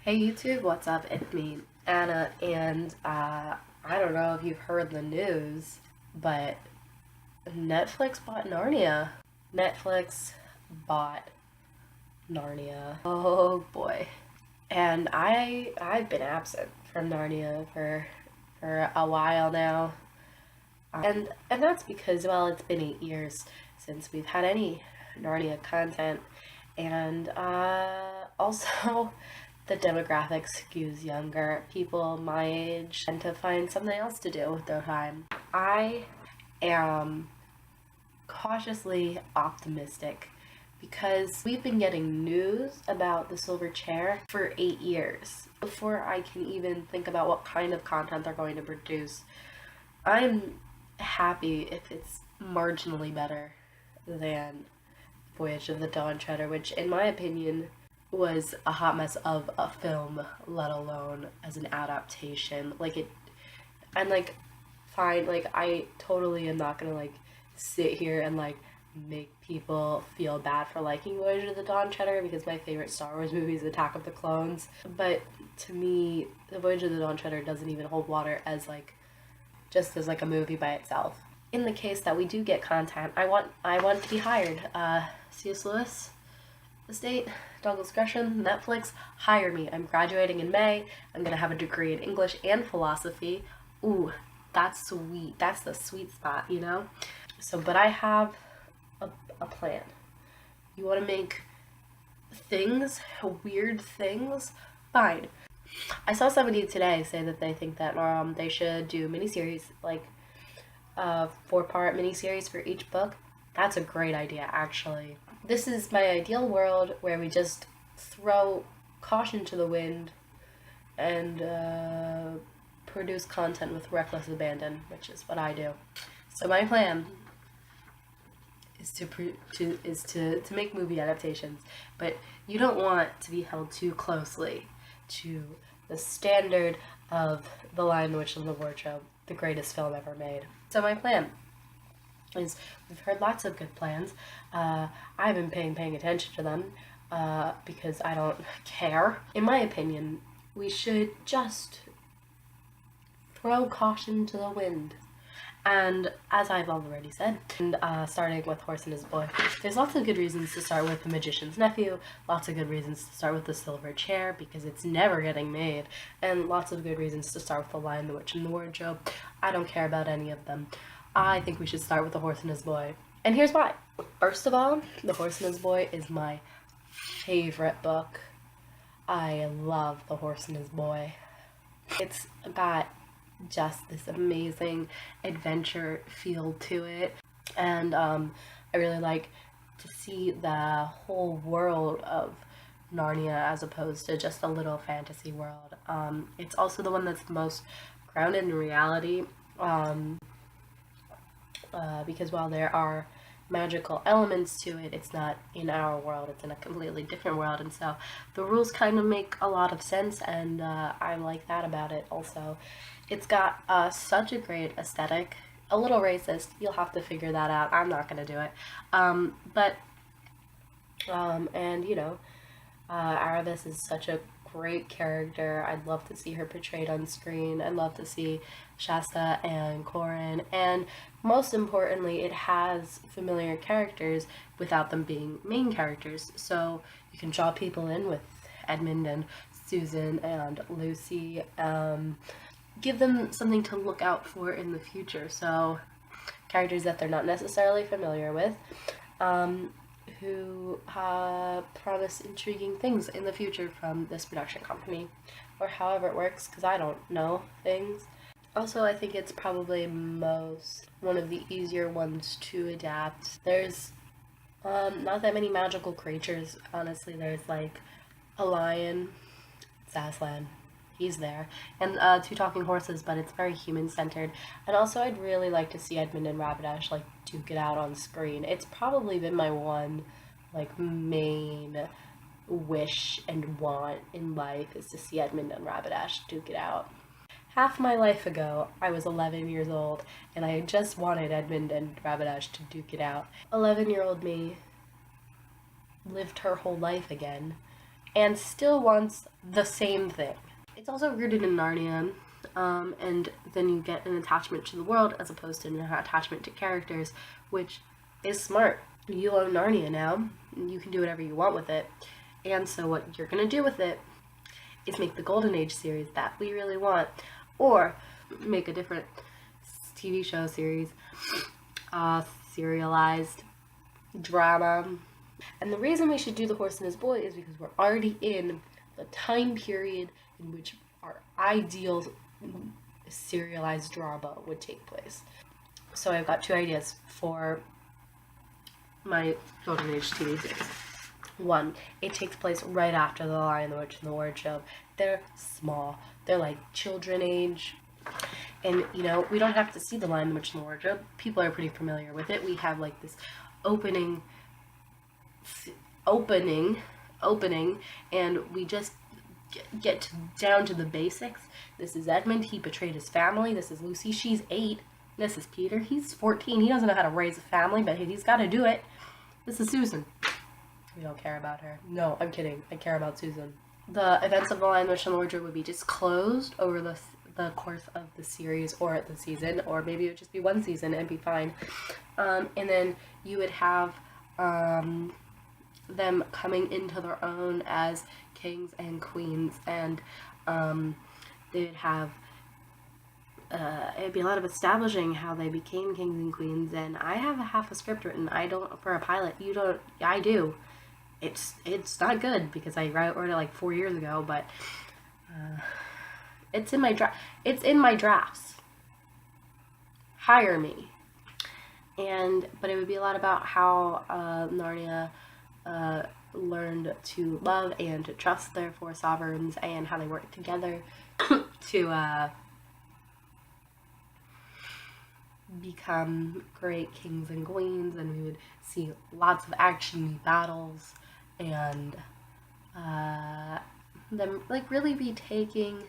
Hey YouTube, what's up? It's me, Anna, and I don't know if you've heard the news, but Netflix bought Narnia. Netflix bought Narnia. Oh boy. And I've been absent from Narnia for a while now. And that's because, well, it's been 8 years since we've had any Narnia content. And also the demographic skews younger. People my age tend to find something else to do with their time. I am cautiously optimistic because we've been getting news about the silver chair for 8 years. Before I can even think about what kind of content they're going to produce, I'm happy if it's marginally better than Voyage of the Dawn Treader, which in my opinion was a hot mess of a film, let alone as an adaptation. Fine, I totally am not gonna sit here and make people feel bad for liking Voyage of the Dawn Treader because my favorite Star Wars movie is Attack of the Clones. But to me, the Voyage of the Dawn Treader doesn't even hold water as just as a movie by itself. In the case that we do get content, I want to be hired. C.S. Lewis, Estate, Douglas Gresham, Netflix, hire me. I'm graduating in May. I'm gonna have a degree in English and philosophy. Ooh, that's sweet. That's the sweet spot, you know? But I have a plan. You wanna make things, weird things? Fine. I saw somebody today say that they think that they should do miniseries, 4-part miniseries for each book. That's a great idea, actually. This is my ideal world where we just throw caution to the wind and produce content with reckless abandon, which is what I do. So my plan is to make movie adaptations, but you don't want to be held too closely to the standard of The Lion, the Witch, and the Wardrobe, the greatest film ever made. So my plan is, we've heard lots of good plans. I haven't been paying attention to them because I don't care. In my opinion, we should just throw caution to the wind. And as I've already said, and starting with Horse and His Boy, there's lots of good reasons to start with The Magician's Nephew, lots of good reasons to start with The Silver Chair, because it's never getting made, and lots of good reasons to start with The Lion, the Witch, and the Wardrobe. I don't care about any of them. I think we should start with The Horse and His Boy. And here's why. First of all, The Horse and His Boy is my favorite book. I love The Horse and His Boy. It's got just this amazing adventure feel to it, and I really like to see the whole world of Narnia as opposed to just a little fantasy world. It's also the one that's the most grounded in reality, because while there are magical elements to it, it's not in our world, it's in a completely different world, and so the rules kind of make a lot of sense, and I like that about it. Also, it's got such a great aesthetic. A little racist, you'll have to figure that out. I'm not gonna do it. And you know, Aravis is such a great character. I'd love to see her portrayed on screen. I'd love to see Shasta and Corin, and most importantly, it has familiar characters without them being main characters. So you can draw people in with Edmund and Susan and Lucy. Give them something to look out for in the future. So characters that they're not necessarily familiar with, who promise intriguing things in the future from this production company, or however it works, because I don't know things. Also, I think it's probably one of the easier ones to adapt. There's not that many magical creatures, honestly. There's a lion, Aslan, he's there, and 2 talking horses, but it's very human-centered. And also, I'd really like to see Edmund and Rabadash duke it out on screen. It's probably been my one main wish and want in life, is to see Edmund and Rabadash duke it out. Half my life ago, I was 11 years old, and I just wanted Edmund and Rabadash to duke it out. 11-year-old me lived her whole life again, and still wants the same thing. It's also rooted in Narnia, and then you get an attachment to the world as opposed to an attachment to characters, which is smart. You own Narnia now, you can do whatever you want with it, and so what you're going to do with it is make the Golden Age series that we really want, or make a different TV show series, serialized drama. And the reason we should do The Horse and His Boy is because we're already in the time period in which our ideal serialized drama would take place. So I've got 2 ideas for my Golden Age TV series. 1, it takes place right after The Lion, the Witch, and the Wardrobe. They're small. They're like children age. And, you know, we don't have to see The Lion, the Witch, and the Wardrobe. People are pretty familiar with it. We have like this opening, and we just get down to the basics. This is Edmund. He betrayed his family. This is Lucy. She's 8. This is Peter. He's 14. He doesn't know how to raise a family, but he's got to do it. This is Susan. We don't care about her. No, I'm kidding. I care about Susan. The events of The Lion, the Witch, and the Wardrobe would be disclosed over the course of the series or the season, or maybe it would just be 1 season and be fine. And then you would have them coming into their own as kings and queens, and they would have it'd be a lot of establishing how they became kings and queens. And I have half a script written. I don't, for a pilot. You don't. I do. It's not good because I wrote it like 4 years ago, but it's in my draft. It's in my drafts. Hire me. But it would be a lot about how Narnia learned to love and to trust their 4 sovereigns, and how they work together to become great kings and queens. And we would see lots of action battles, and them like really be taking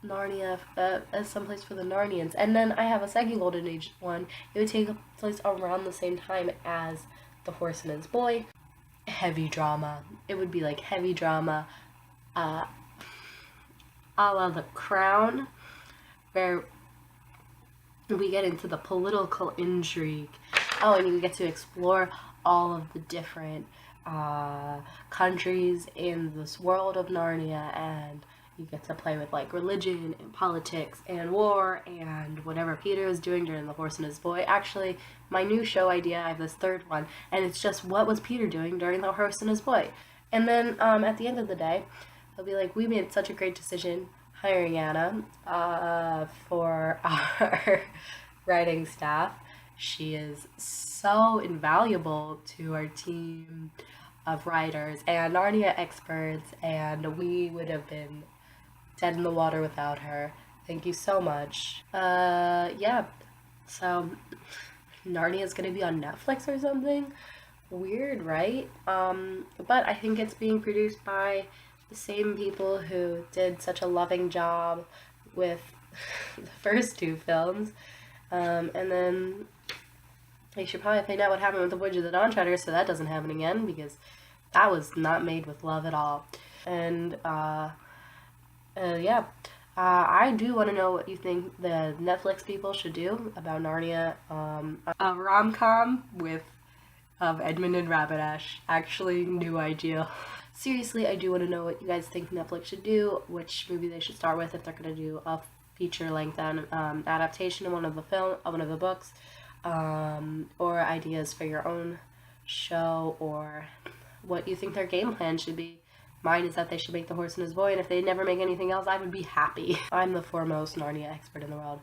Narnia as someplace for the Narnians. And then I have a second Golden Age one. It would take place around the same time as The Horse and His Boy. Heavy drama. It would be like heavy drama, a la The Crown, where we get into the political intrigue. Oh, and you get to explore all of the different countries in this world of Narnia, and you get to play with like religion and politics and war and whatever Peter was doing during The Horse and His Boy. Actually, my new show idea, I have this 3rd one, and it's just what was Peter doing during The Horse and His Boy. And then at the end of the day, they'll be like, we made such a great decision hiring Anna for our writing staff. She is so invaluable to our team of writers and Narnia experts, and we would have been dead in the water without her. Thank you so much. Yeah. So Narnia is gonna be on Netflix or something. Weird, right? But I think it's being produced by the same people who did such a loving job with the first 2 films. And then they should probably find out what happened with The Voyage of the Dawn Treader so that doesn't happen again, because that was not made with love at all. And yeah, I do want to know what you think the Netflix people should do about Narnia. A rom-com of Edmund and Rabadash. Actually, new idea. Seriously, I do want to know what you guys think Netflix should do, which movie they should start with, if they're going to do a feature-length adaptation of one of the books, or ideas for your own show, or what you think their game plan should be. Mine is that they should make The Horse and His Boy, and if they never make anything else, I would be happy. I'm the foremost Narnia expert in the world.